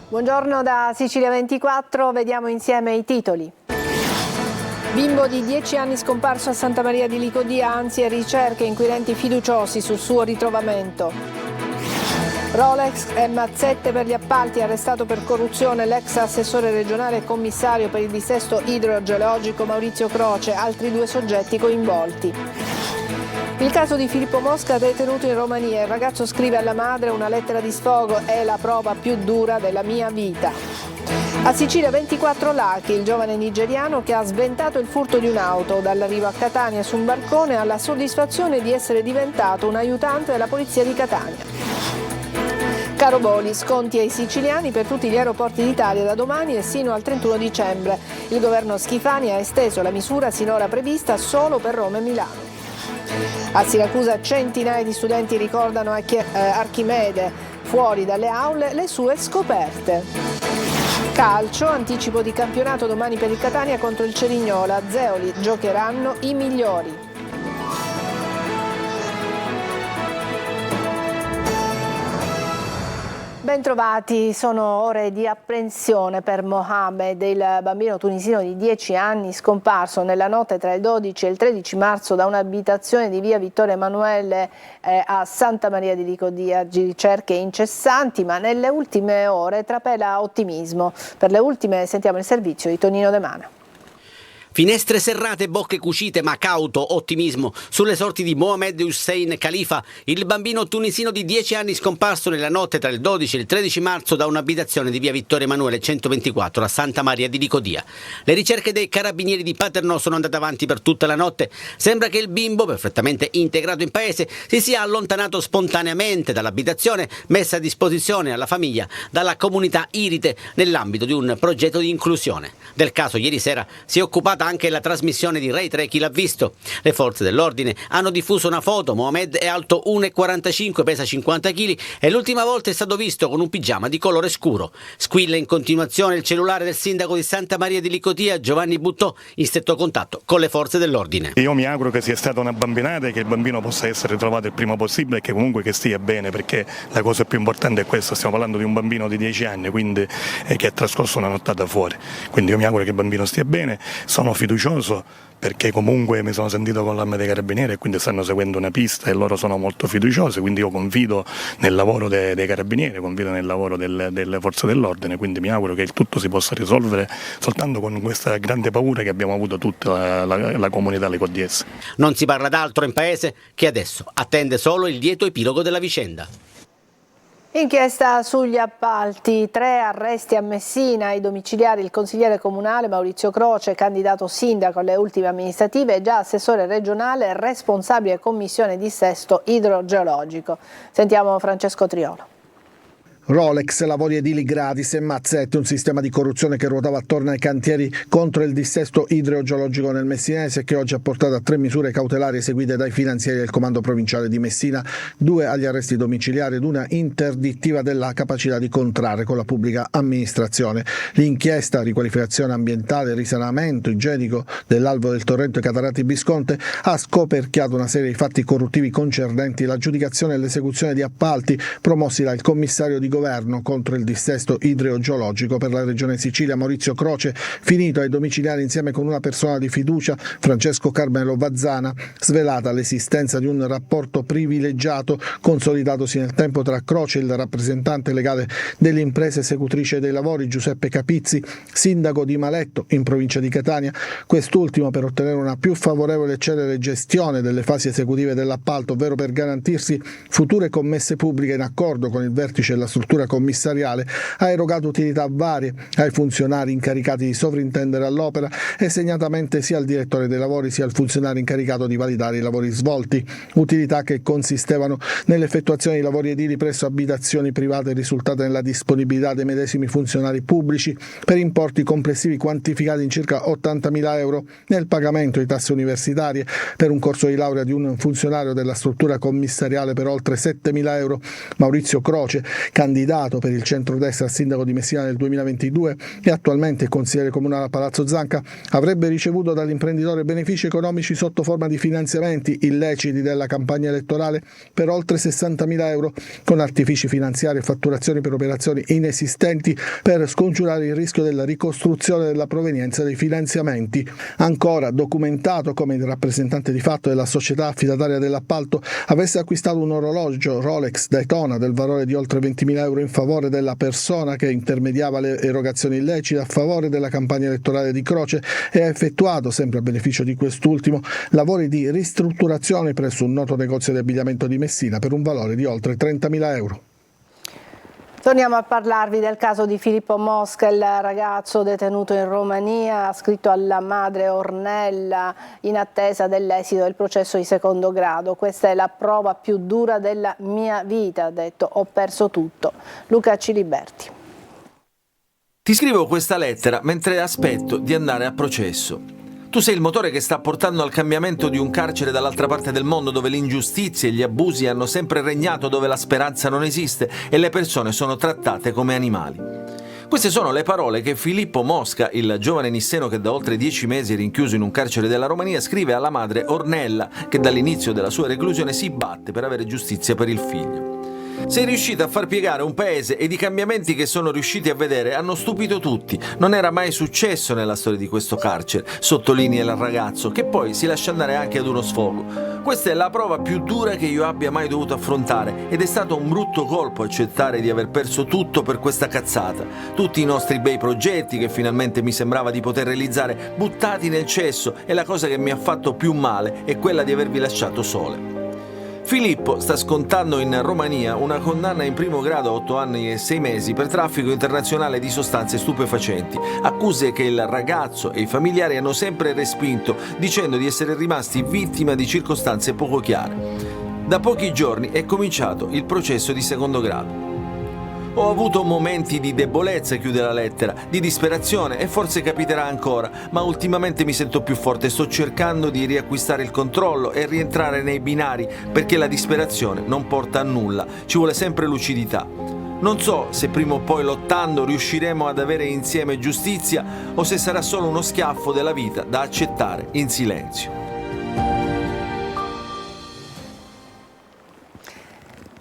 Buongiorno da Sicilia 24, vediamo insieme i titoli. Bimbo di 10 anni scomparso a Santa Maria di Licodia, ansie ricerche, inquirenti fiduciosi sul suo ritrovamento. Rolex e mazzette per gli appalti, arrestato per corruzione l'ex assessore regionale e commissario per il dissesto idrogeologico Maurizio Croce, altri 2 soggetti coinvolti. Il caso di Filippo Mosca, detenuto in Romania. Il ragazzo scrive alla madre: una lettera di sfogo è la prova più dura della mia vita. A Sicilia 24 Laki, il giovane nigeriano che ha sventato il furto di un'auto. Dall'arrivo a Catania su un barcone alla soddisfazione di essere diventato un aiutante della polizia di Catania. Caro voli, sconti ai siciliani per tutti gli aeroporti d'Italia da domani e sino al 31 dicembre. Il governo Schifani ha esteso la misura sinora prevista solo per Roma e Milano. A Siracusa centinaia di studenti ricordano Archimede, fuori dalle aule le sue scoperte. Calcio, anticipo di campionato domani per il Catania contro il Cerignola. Zeoli, giocheranno i migliori. Bentrovati, sono ore di apprensione per Mohamed, il bambino tunisino di 10 anni scomparso nella notte tra il 12 e il 13 marzo da un'abitazione di via Vittorio Emanuele a Santa Maria di Licodia. Ricerche incessanti, ma nelle ultime ore trapela ottimismo. Per le ultime sentiamo il servizio di Tonino De Mana. Finestre serrate, bocche cucite, ma cauto ottimismo sulle sorti di Mohamed Hussein Khalifa, il bambino tunisino di 10 anni scomparso nella notte tra il 12 e il 13 marzo da un'abitazione di via Vittorio Emanuele 124 a Santa Maria di Licodia. Le ricerche dei carabinieri di Paternò sono andate avanti per tutta la notte. Sembra che il bimbo, perfettamente integrato in paese, si sia allontanato spontaneamente dall'abitazione messa a disposizione alla famiglia dalla comunità Irite nell'ambito di un progetto di inclusione. Del caso ieri sera si è occupata anche la trasmissione di Rai 3 Chi l'ha visto. Le forze dell'ordine hanno diffuso una foto. Mohamed è alto 1,45, pesa 50 kg e l'ultima volta è stato visto con un pigiama di colore scuro. Squilla in continuazione il cellulare del sindaco di Santa Maria di Licodia, Giovanni Buttò, in stretto contatto con le forze dell'ordine. Io mi auguro che sia stata una bambinata e che il bambino possa essere trovato il prima possibile e che comunque che stia bene, perché la cosa più importante è questa. Stiamo parlando di un bambino di 10 anni, quindi che ha trascorso una nottata fuori. Quindi io mi auguro che il bambino stia bene. Sono fiducioso perché comunque mi sono sentito con l'arma dei carabinieri e quindi stanno seguendo una pista e loro sono molto fiduciosi, quindi io confido nel lavoro dei carabinieri, confido nel lavoro delle forze dell'ordine, quindi mi auguro che il tutto si possa risolvere soltanto con questa grande paura che abbiamo avuto tutta la comunità licodiese. Non si parla d'altro in paese che adesso attende solo il lieto epilogo della vicenda. Inchiesta sugli appalti, 3 arresti a Messina, ai domiciliari il consigliere comunale Maurizio Croce, candidato sindaco alle ultime amministrative e già assessore regionale responsabile commissione dissesto idrogeologico. Sentiamo Francesco Triolo. Rolex, lavori edili gratis e mazzette, un sistema di corruzione che ruotava attorno ai cantieri contro il dissesto idrogeologico nel Messinese, che oggi ha portato a 3 misure cautelari eseguite dai finanzieri del comando provinciale di Messina, 2 agli arresti domiciliari ed una interdittiva della capacità di contrarre con la pubblica amministrazione. L'inchiesta riqualificazione ambientale, risanamento igienico dell'Alvo del Torrento e Catarati Bisconte ha scoperchiato una serie di fatti corruttivi concernenti l'aggiudicazione e l'esecuzione di appalti promossi dal commissario di governo contro il dissesto idrogeologico per la regione Sicilia Maurizio Croce, finito ai domiciliari insieme con una persona di fiducia, Francesco Carmelo Vazzana, svelata l'esistenza di un rapporto privilegiato consolidatosi nel tempo tra Croce, il rappresentante legale dell'impresa esecutrice dei lavori Giuseppe Capizzi, sindaco di Maletto in provincia di Catania, quest'ultimo per ottenere una più favorevole e celere gestione delle fasi esecutive dell'appalto, ovvero per garantirsi future commesse pubbliche in accordo con il vertice della struttura commissariale, ha erogato utilità varie ai funzionari incaricati di sovrintendere all'opera e segnatamente sia al direttore dei lavori sia al funzionario incaricato di validare i lavori svolti, utilità che consistevano nell'effettuazione di lavori edili presso abitazioni private risultate nella disponibilità dei medesimi funzionari pubblici per importi complessivi quantificati in circa 80.000 euro, nel pagamento di tasse universitarie per un corso di laurea di un funzionario della struttura commissariale per oltre 7.000 euro. Maurizio Croce, candidato candidato per il centrodestra al sindaco di Messina nel 2022 e attualmente consigliere comunale a Palazzo Zanca, avrebbe ricevuto dall'imprenditore benefici economici sotto forma di finanziamenti illeciti della campagna elettorale per oltre 60.000 euro, con artifici finanziari e fatturazioni per operazioni inesistenti per scongiurare il rischio della ricostruzione della provenienza dei finanziamenti. Ancora documentato come il rappresentante di fatto della società affidataria dell'appalto avesse acquistato un orologio Rolex Daytona del valore di oltre 20.000 euro in favore della persona che intermediava le erogazioni illecite a favore della campagna elettorale di Croce e ha effettuato, sempre a beneficio di quest'ultimo, lavori di ristrutturazione presso un noto negozio di abbigliamento di Messina per un valore di oltre 30.000 euro. Torniamo a parlarvi del caso di Filippo Mosca, il ragazzo detenuto in Romania, ha scritto alla madre Ornella in attesa dell'esito del processo di secondo grado. Questa è la prova più dura della mia vita, ha detto, ho perso tutto. Luca Ciliberti. Ti scrivo questa lettera mentre aspetto di andare a processo. Tu sei il motore che sta portando al cambiamento di un carcere dall'altra parte del mondo, dove l'ingiustizia e gli abusi hanno sempre regnato, dove la speranza non esiste e le persone sono trattate come animali. Queste sono le parole che Filippo Mosca, il giovane nisseno che da oltre 10 mesi è rinchiuso in un carcere della Romania, scrive alla madre Ornella, che dall'inizio della sua reclusione si batte per avere giustizia per il figlio. Sei riuscita a far piegare un paese ed i cambiamenti che sono riusciti a vedere hanno stupito tutti. Non era mai successo nella storia di questo carcere, sottolinea il ragazzo, che poi si lascia andare anche ad uno sfogo. Questa è la prova più dura che io abbia mai dovuto affrontare ed è stato un brutto colpo accettare di aver perso tutto per questa cazzata. Tutti i nostri bei progetti che finalmente mi sembrava di poter realizzare buttati nel cesso, e la cosa che mi ha fatto più male è quella di avervi lasciato sole. Filippo sta scontando in Romania una condanna in primo grado a 8 anni e 6 mesi per traffico internazionale di sostanze stupefacenti, accuse che il ragazzo e i familiari hanno sempre respinto, dicendo di essere rimasti vittima di circostanze poco chiare. Da pochi giorni è cominciato il processo di secondo grado. Ho avuto momenti di debolezza, chiude la lettera, di disperazione, e forse capiterà ancora, ma ultimamente mi sento più forte, sto cercando di riacquistare il controllo e rientrare nei binari, perché la disperazione non porta a nulla, ci vuole sempre lucidità. Non so se prima o poi lottando riusciremo ad avere insieme giustizia o se sarà solo uno schiaffo della vita da accettare in silenzio.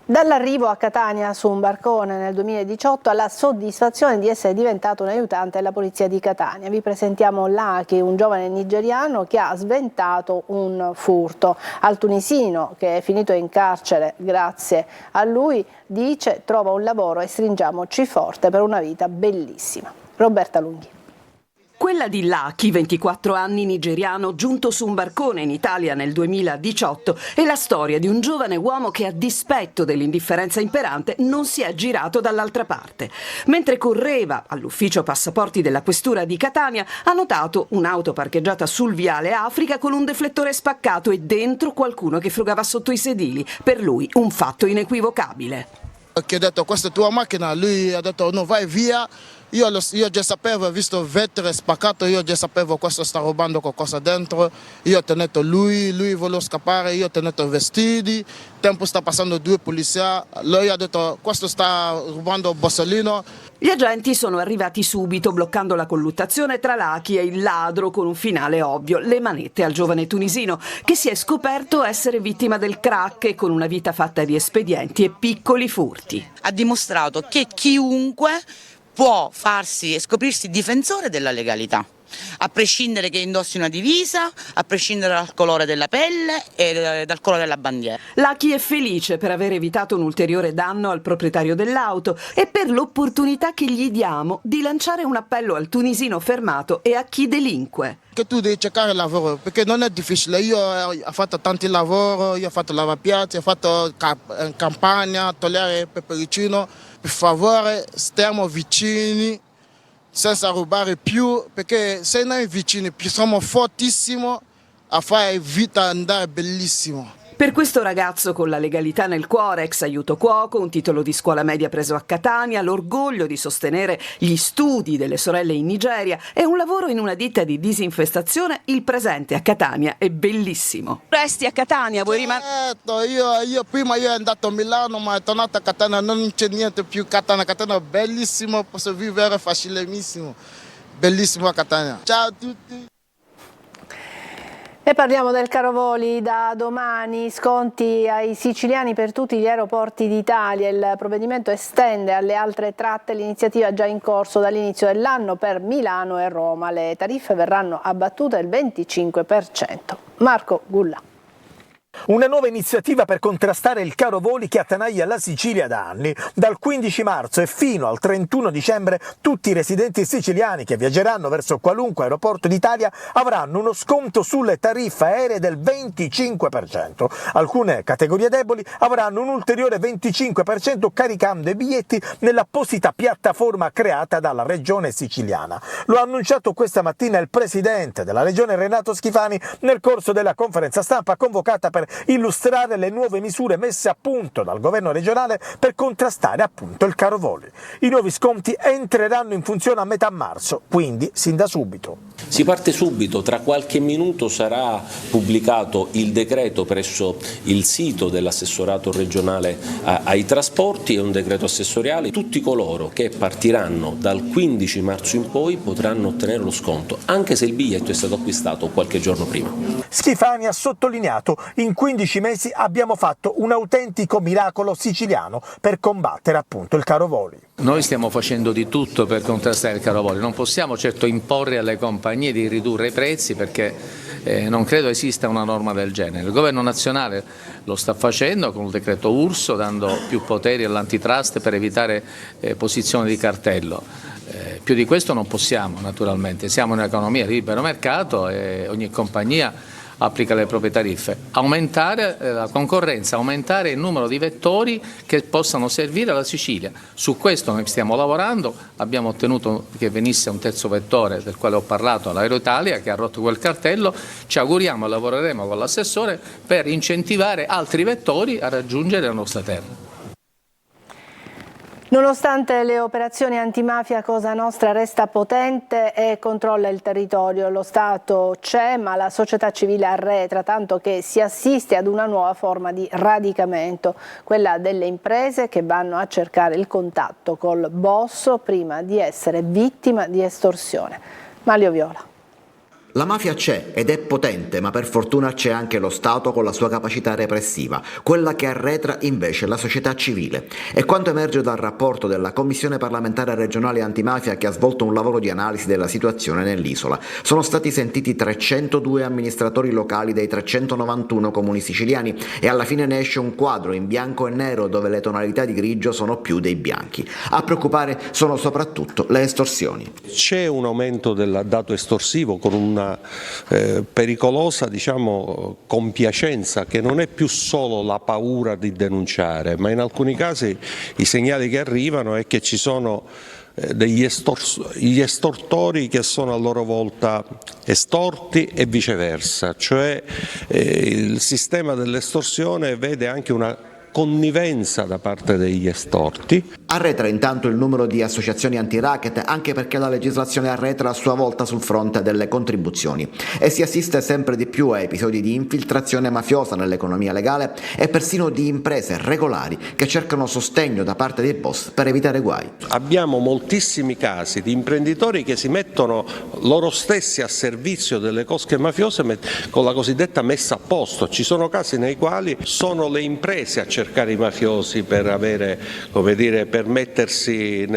Dall'arrivo a Catania su un barcone nel 2018 alla soddisfazione di essere diventato un aiutante della polizia di Catania. Vi presentiamo Laki, un giovane nigeriano che ha sventato un furto. Al tunisino, che è finito in carcere grazie a lui, dice trova un lavoro e stringiamoci forte per una vita bellissima. Roberta Lunghi. Quella di Laki, 24 anni, nigeriano, giunto su un barcone in Italia nel 2018, è la storia di un giovane uomo che, a dispetto dell'indifferenza imperante, non si è girato dall'altra parte. Mentre correva all'ufficio passaporti della questura di Catania, ha notato un'auto parcheggiata sul viale Africa con un deflettore spaccato e dentro qualcuno che frugava sotto i sedili. Per lui un fatto inequivocabile. Che ho detto questa è tua macchina, lui ha detto no, vai via. Io già sapevo, visto il vetro spaccato, io già sapevo questo sta rubando qualcosa dentro. Io ho tenuto lui voleva scappare, io ho tenuto i vestiti. Tempo sta passando 2 polizia, lui ha detto questo sta rubando bossolino. Gli agenti sono arrivati subito, bloccando la colluttazione tra Laki e il ladro, con un finale ovvio: le manette al giovane tunisino, che si è scoperto essere vittima del crack e con una vita fatta di espedienti e piccoli furti. Ha dimostrato che chiunque può farsi e scoprirsi difensore della legalità, a prescindere che indossi una divisa, a prescindere dal colore della pelle e dal colore della bandiera. Laki è felice per aver evitato un ulteriore danno al proprietario dell'auto e per l'opportunità che gli diamo di lanciare un appello al tunisino fermato e a chi delinque. Che tu devi cercare lavoro, perché non è difficile. Io ho fatto tanti lavori, io ho fatto lavapiatti, ho fatto campagna, togliere pepericino. Per favore, stiamo vicini, senza rubare più, perché se noi vicini siamo fortissimi a fare vita andare bellissimo. Per questo ragazzo con la legalità nel cuore, ex aiuto cuoco, un titolo di scuola media preso a Catania, l'orgoglio di sostenere gli studi delle sorelle in Nigeria e un lavoro in una ditta di disinfestazione, il presente a Catania è bellissimo. Resti a Catania, vuoi rimanere? Certo, io prima io andato a Milano, ma è tornato a Catania, non c'è niente più Catania è bellissimo, posso vivere facilissimo, bellissimo a Catania. Ciao a tutti. E parliamo del caro voli. Da domani sconti ai siciliani per tutti gli aeroporti d'Italia. Il provvedimento estende alle altre tratte l'iniziativa già in corso dall'inizio dell'anno per Milano e Roma. Le tariffe verranno abbattute del 25%. Marco Gulla. Una nuova iniziativa per contrastare il caro voli che attanaglia la Sicilia da anni. Dal 15 marzo e fino al 31 dicembre tutti i residenti siciliani che viaggeranno verso qualunque aeroporto d'Italia avranno uno sconto sulle tariffe aeree del 25%. Alcune categorie deboli avranno un ulteriore 25% caricando i biglietti nell'apposita piattaforma creata dalla regione siciliana. Lo ha annunciato questa mattina il presidente della regione Renato Schifani nel corso della conferenza stampa convocata per illustrare le nuove misure messe a punto dal governo regionale per contrastare appunto il caro voli. I nuovi sconti entreranno in funzione a metà marzo, quindi sin da subito. Si parte subito, tra qualche minuto sarà pubblicato il decreto presso il sito dell'assessorato regionale ai trasporti, è un decreto assessoriale. Tutti coloro che partiranno dal 15 marzo in poi potranno ottenere lo sconto, anche se il biglietto è stato acquistato qualche giorno prima. Schifani ha sottolineato: in 15 mesi abbiamo fatto un autentico miracolo siciliano per combattere appunto il caro voli. Noi stiamo facendo di tutto per contrastare il caro voli, non possiamo certo imporre alle compagnie di ridurre i prezzi perché non credo esista una norma del genere. Il governo nazionale lo sta facendo con il decreto Urso, dando più poteri all'antitrust per evitare posizioni di cartello. Più di questo non possiamo, naturalmente, siamo in un'economia di libero mercato e ogni compagnia applica le proprie tariffe. Aumentare la concorrenza, aumentare il numero di vettori che possano servire alla Sicilia. Su questo noi stiamo lavorando, abbiamo ottenuto che venisse un terzo vettore del quale ho parlato, l'Aeroitalia, che ha rotto quel cartello. Ci auguriamo e lavoreremo con l'assessore per incentivare altri vettori a raggiungere la nostra terra. Nonostante le operazioni antimafia, Cosa Nostra resta potente e controlla il territorio. Lo Stato c'è, ma la società civile arretra, tanto che si assiste ad una nuova forma di radicamento, quella delle imprese che vanno a cercare il contatto col boss prima di essere vittima di estorsione. Manlio Viola. La mafia c'è ed è potente, ma per fortuna c'è anche lo Stato con la sua capacità repressiva, quella che arretra invece la società civile. È quanto emerge dal rapporto della Commissione parlamentare regionale antimafia che ha svolto un lavoro di analisi della situazione nell'isola. Sono stati sentiti 302 amministratori locali dei 391 comuni siciliani e alla fine ne esce un quadro in bianco e nero dove le tonalità di grigio sono più dei bianchi. A preoccupare sono soprattutto le estorsioni. C'è un aumento del dato estorsivo con una pericolosa compiacenza che non è più solo la paura di denunciare, ma in alcuni casi i segnali che arrivano è che ci sono gli estortori che sono a loro volta estorti e viceversa, cioè il sistema dell'estorsione vede anche una connivenza da parte degli estorti. Arretra intanto il numero di associazioni anti-racket, anche perché la legislazione arretra a sua volta sul fronte delle contribuzioni e si assiste sempre di più a episodi di infiltrazione mafiosa nell'economia legale e persino di imprese regolari che cercano sostegno da parte dei boss per evitare guai. Abbiamo moltissimi casi di imprenditori che si mettono loro stessi a servizio delle cosche mafiose con la cosiddetta messa a posto. Ci sono casi nei quali sono le imprese a cercare i mafiosi per avere, per mettersi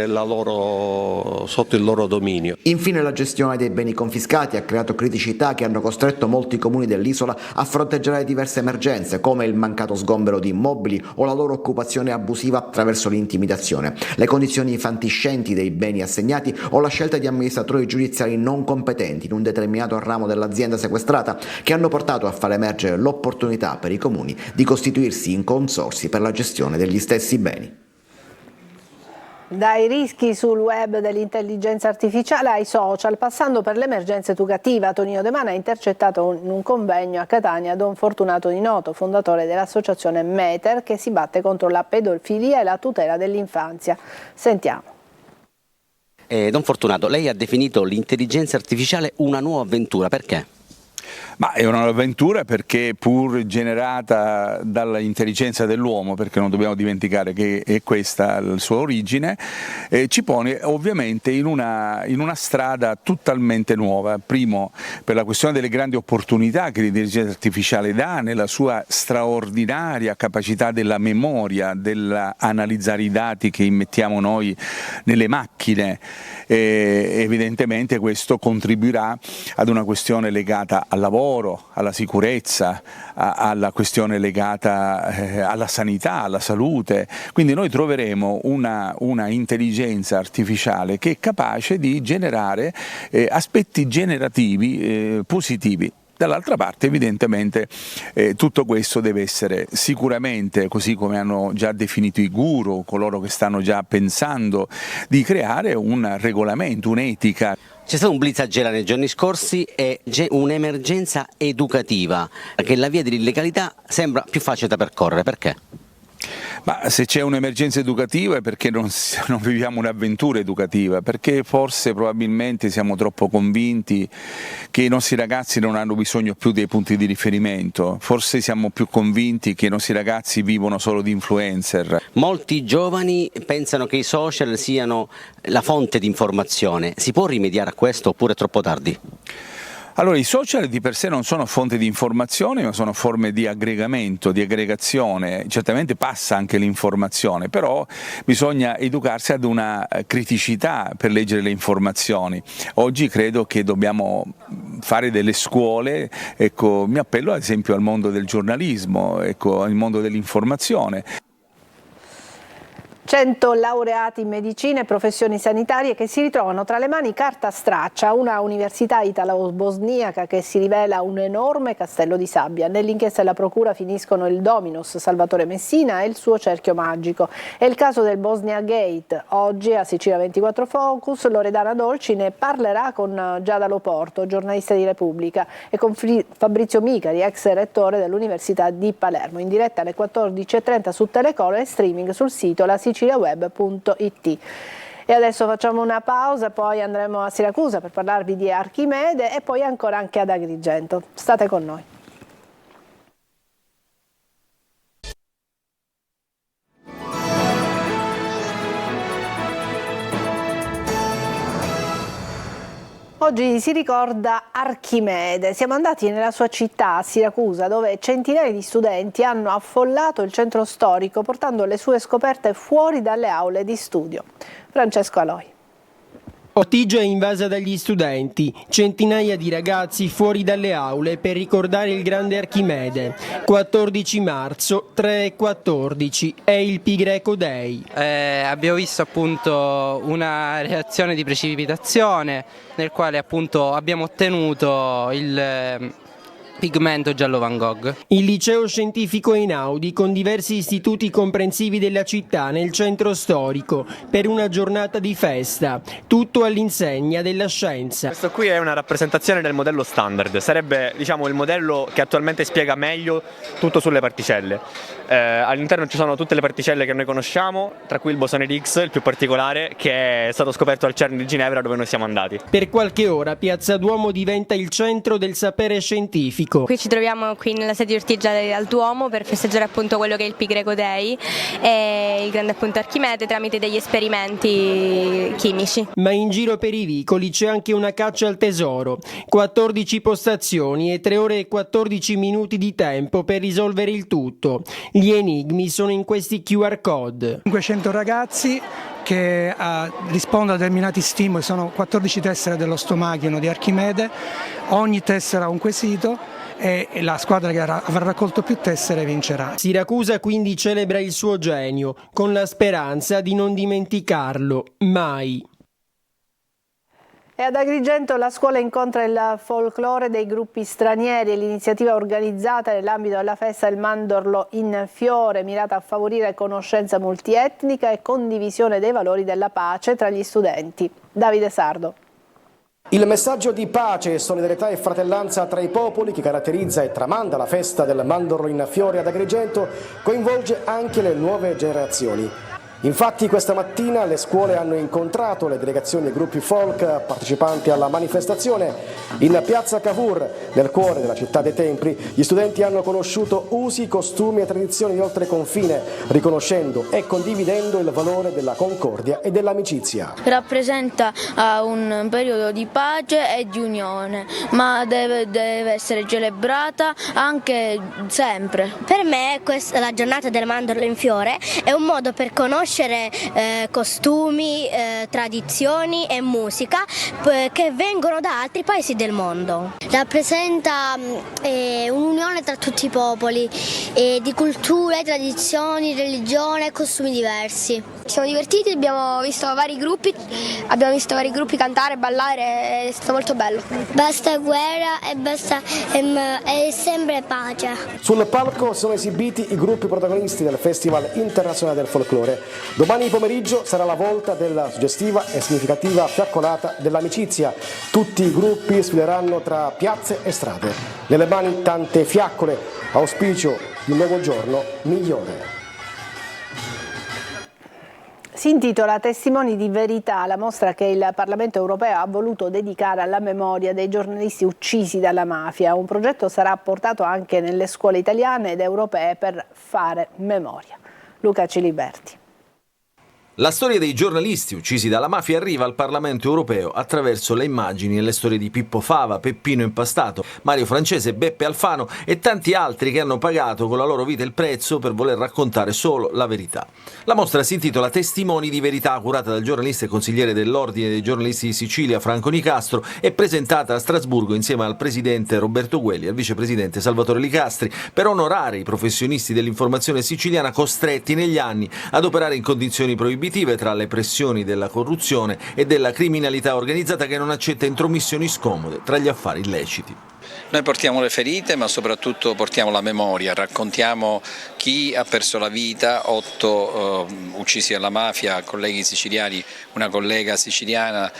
sotto il loro dominio. Infine la gestione dei beni confiscati ha creato criticità che hanno costretto molti comuni dell'isola a fronteggiare diverse emergenze come il mancato sgombero di immobili o la loro occupazione abusiva attraverso l'intimidazione, le condizioni fantiscenti dei beni assegnati o la scelta di amministratori giudiziari non competenti in un determinato ramo dell'azienda sequestrata che hanno portato a far emergere l'opportunità per i comuni di costituirsi in consorzi per la gestione degli stessi beni. Dai rischi sul web dell'intelligenza artificiale ai social, passando per l'emergenza educativa, Tonino De Mana ha intercettato in un convegno a Catania Don Fortunato Di Noto, fondatore dell'associazione Meter, che si batte contro la pedofilia e la tutela dell'infanzia. Sentiamo. Don Fortunato, lei ha definito l'intelligenza artificiale una nuova avventura, perché? Ma è un'avventura perché, pur generata dall'intelligenza dell'uomo, perché non dobbiamo dimenticare che è questa la sua origine, ci pone ovviamente in una strada totalmente nuova. Primo, per la questione delle grandi opportunità che l'intelligenza artificiale dà nella sua straordinaria capacità della memoria, dell'analizzare i dati che immettiamo noi nelle macchine. Evidentemente questo contribuirà ad una questione legata al lavoro, alla sicurezza, alla questione legata alla sanità, alla salute. Quindi noi troveremo una intelligenza artificiale che è capace di generare aspetti generativi positivi. Dall'altra parte, evidentemente, tutto questo deve essere sicuramente, così come hanno già definito i guru, coloro che stanno già pensando di creare un regolamento, un'etica. C'è stato un blitz a Gela nei giorni scorsi e c'è un'emergenza educativa, che la via dell'illegalità sembra più facile da percorrere. Perché? Ma se c'è un'emergenza educativa è perché non viviamo un'avventura educativa, perché forse probabilmente siamo troppo convinti che i nostri ragazzi non hanno bisogno più dei punti di riferimento, forse siamo più convinti che i nostri ragazzi vivono solo di influencer. Molti giovani pensano che i social siano la fonte di informazione, si può rimediare a questo oppure è troppo tardi? Allora, i social di per sé non sono fonte di informazione, ma sono forme di aggregamento, di aggregazione. Certamente passa anche l'informazione, però bisogna educarsi ad una criticità per leggere le informazioni. Oggi credo che dobbiamo fare delle scuole, ecco, mi appello ad esempio al mondo del giornalismo, ecco, al mondo dell'informazione. 100 laureati in medicina e professioni sanitarie che si ritrovano tra le mani carta straccia, una università italo-bosniaca che si rivela un enorme castello di sabbia. Nell'inchiesta della procura finiscono il dominus Salvatore Messina e il suo cerchio magico. È il caso del Bosnia Gate. Oggi a Sicilia 24 Focus Loredana Dolci ne parlerà con Giada Loporto, giornalista di Repubblica, e con Fabrizio Micari, ex rettore dell'Università di Palermo, in diretta alle 14:30 su Telecom e streaming sul sito lasiciliaweb.it. E adesso facciamo una pausa, poi andremo a Siracusa per parlarvi di Archimede e poi ancora anche ad Agrigento. State con noi. Oggi si ricorda Archimede. Siamo andati nella sua città, a Siracusa, dove centinaia di studenti hanno affollato il centro storico portando le sue scoperte fuori dalle aule di studio. Francesco Aloi. Ortigia è invasa dagli studenti, centinaia di ragazzi fuori dalle aule per ricordare il grande Archimede. 14 marzo, 3:14, è il Pi Greco Day. Abbiamo visto appunto una reazione di precipitazione nel quale appunto abbiamo ottenuto il pigmento giallo Van Gogh. Il liceo scientifico Einaudi con diversi istituti comprensivi della città nel centro storico per una giornata di festa, tutto all'insegna della scienza. Questo qui è una rappresentazione del modello standard, sarebbe diciamo il modello che attualmente spiega meglio tutto sulle particelle. All'interno ci sono tutte le particelle che noi conosciamo, tra cui il bosone di Higgs, il più particolare, che è stato scoperto al CERN di Ginevra dove noi siamo andati. Per qualche ora Piazza Duomo diventa il centro del sapere scientifico. Qui ci troviamo qui nella sede di Ortigia al Duomo per festeggiare appunto quello che è il Pi Greco Day e il grande appunto Archimede tramite degli esperimenti chimici. Ma in giro per i vicoli c'è anche una caccia al tesoro. 14 postazioni e 3 ore e 14 minuti di tempo per risolvere il tutto. Gli enigmi sono in questi QR code. 500 ragazzi che rispondono a determinati stimoli, sono 14 tessere dello stomachino di Archimede, ogni tessera ha un quesito e la squadra che avrà raccolto più tessere vincerà. Siracusa quindi celebra il suo genio, con la speranza di non dimenticarlo mai. E ad Agrigento la scuola incontra il folklore dei gruppi stranieri, l'iniziativa organizzata nell'ambito della festa del Mandorlo in Fiore, mirata a favorire conoscenza multietnica e condivisione dei valori della pace tra gli studenti. Davide Sardo. Il messaggio di pace, solidarietà e fratellanza tra i popoli che caratterizza e tramanda la festa del Mandorlo in Fiore ad Agrigento coinvolge anche le nuove generazioni. Infatti questa mattina le scuole hanno incontrato le delegazioni e gruppi folk partecipanti alla manifestazione. In piazza Cavour, nel cuore della città dei templi, gli studenti hanno conosciuto usi, costumi e tradizioni di oltre confine, riconoscendo e condividendo il valore della concordia e dell'amicizia. Rappresenta un periodo di pace e di unione, ma deve essere celebrata anche sempre. Per me la giornata del Mandorlo in Fiore è un modo per conoscere costumi, tradizioni e musica che vengono da altri paesi del mondo. Rappresenta un'unione tra tutti i popoli, di culture, tradizioni, religione e costumi diversi. Ci siamo divertiti, abbiamo visto vari gruppi cantare, ballare, è stato molto bello. Basta guerra e sempre pace. Sul palco sono esibiti i gruppi protagonisti del Festival Internazionale del Folklore. Domani pomeriggio sarà la volta della suggestiva e significativa fiaccolata dell'amicizia. Tutti i gruppi sfileranno tra piazze e strade. Nelle mani tante fiaccole, auspicio di un nuovo giorno migliore. Si intitola Testimoni di verità, la mostra che il Parlamento europeo ha voluto dedicare alla memoria dei giornalisti uccisi dalla mafia. Un progetto sarà portato anche nelle scuole italiane ed europee per fare memoria. Luca Ciliberti. La storia dei giornalisti uccisi dalla mafia arriva al Parlamento europeo attraverso le immagini e le storie di Pippo Fava, Peppino Impastato, Mario Francese, Beppe Alfano e tanti altri che hanno pagato con la loro vita il prezzo per voler raccontare solo la verità. La mostra si intitola Testimoni di verità, curata dal giornalista e consigliere dell'Ordine dei giornalisti di Sicilia Franco Nicastro e presentata a Strasburgo insieme al presidente Roberto Guelli e al vicepresidente Salvatore Licastri per onorare i professionisti dell'informazione siciliana costretti negli anni ad operare in condizioni proibitive tra le pressioni della corruzione e della criminalità organizzata che non accetta intromissioni scomode tra gli affari illeciti. Noi portiamo le ferite, ma soprattutto portiamo la memoria, raccontiamo chi ha perso la vita, 8 uccisi dalla mafia, colleghi siciliani, una collega siciliana,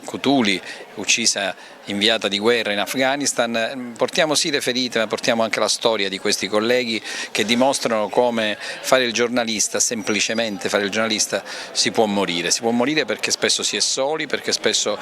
Cutuli, uccisa inviata di guerra in Afghanistan. Portiamo sì le ferite, ma portiamo anche la storia di questi colleghi che dimostrano come fare il giornalista, semplicemente fare il giornalista, si può morire perché spesso si è soli, perché spesso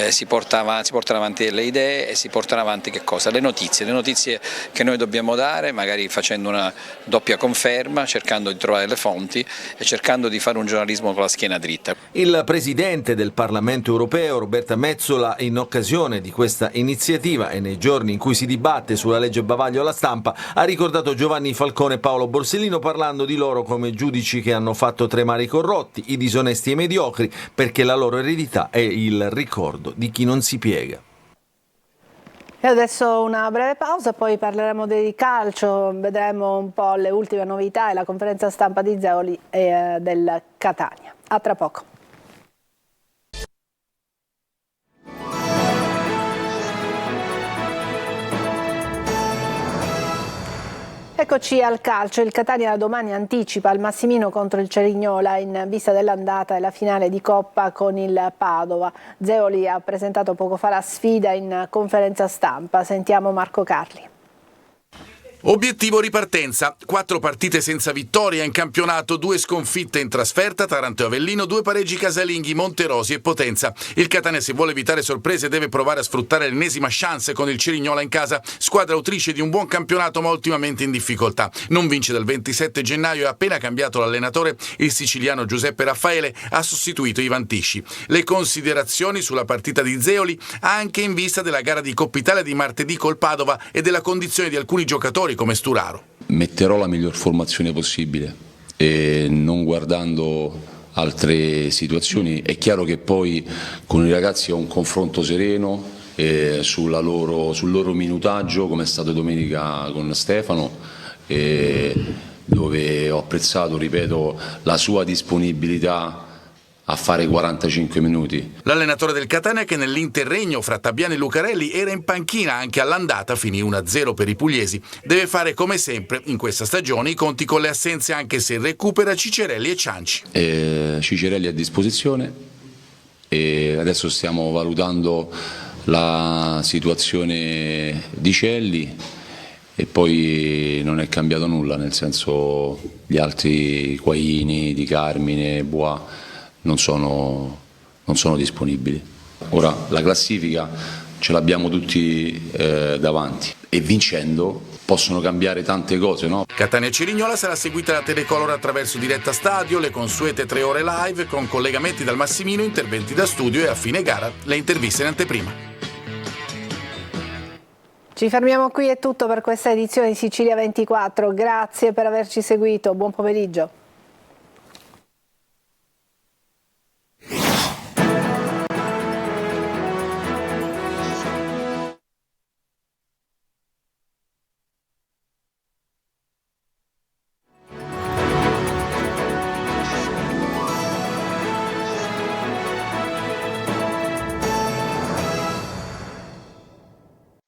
si portano avanti le idee e si portano avanti che cosa? Le notizie che noi dobbiamo dare, magari facendo una doppia conferma, cercando di trovare le fonti e cercando di fare un giornalismo con la schiena dritta. Il presidente del Parlamento europeo, Roberta Metsola, in occasione di questa iniziativa e nei giorni in cui si dibatte sulla legge bavaglio alla stampa, ha ricordato Giovanni Falcone e Paolo Borsellino parlando di loro come giudici che hanno fatto tremare i corrotti, i disonesti e i mediocri, perché la loro eredità è il ricordo di chi non si piega. E adesso una breve pausa, poi parleremo di calcio, vedremo un po' le ultime novità e la conferenza stampa di Zeoli e del Catania. A tra poco. Eccoci al calcio, il Catania domani anticipa al Massimino contro il Cerignola in vista dell'andata e la finale di Coppa con il Padova. Zeoli ha presentato poco fa la sfida in conferenza stampa, sentiamo Marco Carli. Obiettivo ripartenza, 4 partite senza vittoria in campionato, 2 sconfitte in trasferta, Taranto e Avellino, 2 pareggi casalinghi, Monterosi e Potenza. Il Catania, se vuole evitare sorprese, deve provare a sfruttare l'ennesima chance con il Cerignola in casa, squadra autrice di un buon campionato ma ultimamente in difficoltà. Non vince dal 27 gennaio e appena cambiato l'allenatore, il siciliano Giuseppe Raffaele ha sostituito Ivan Tisci. Le considerazioni sulla partita di Zeoli anche in vista della gara di Coppa Italia di martedì col Padova e della condizione di alcuni giocatori come Sturaro. Metterò la miglior formazione possibile e non guardando altre situazioni. È chiaro che poi con i ragazzi ho un confronto sereno sul loro minutaggio, come è stato domenica con Stefano, dove ho apprezzato, ripeto, la sua disponibilità a fare 45 minuti. L'allenatore del Catania, che nell'interregno fra Tabiani e Lucarelli era in panchina anche all'andata, finì 1-0 per i pugliesi, deve fare come sempre in questa stagione i conti con le assenze, anche se recupera Cicerelli e Cianci. Cicerelli a disposizione e adesso stiamo valutando la situazione di Celli e poi non è cambiato nulla, nel senso gli altri Quaini, Di Carmine, Bois non sono disponibili. Ora la classifica ce l'abbiamo tutti davanti e vincendo possono cambiare tante cose, no? Catania Cerignola sarà seguita da Telecolor attraverso diretta stadio, le consuete 3 ore live con collegamenti dal Massimino, interventi da studio e a fine gara le interviste in anteprima. Ci fermiamo qui, è tutto per questa edizione di Sicilia 24. Grazie per averci seguito, buon pomeriggio.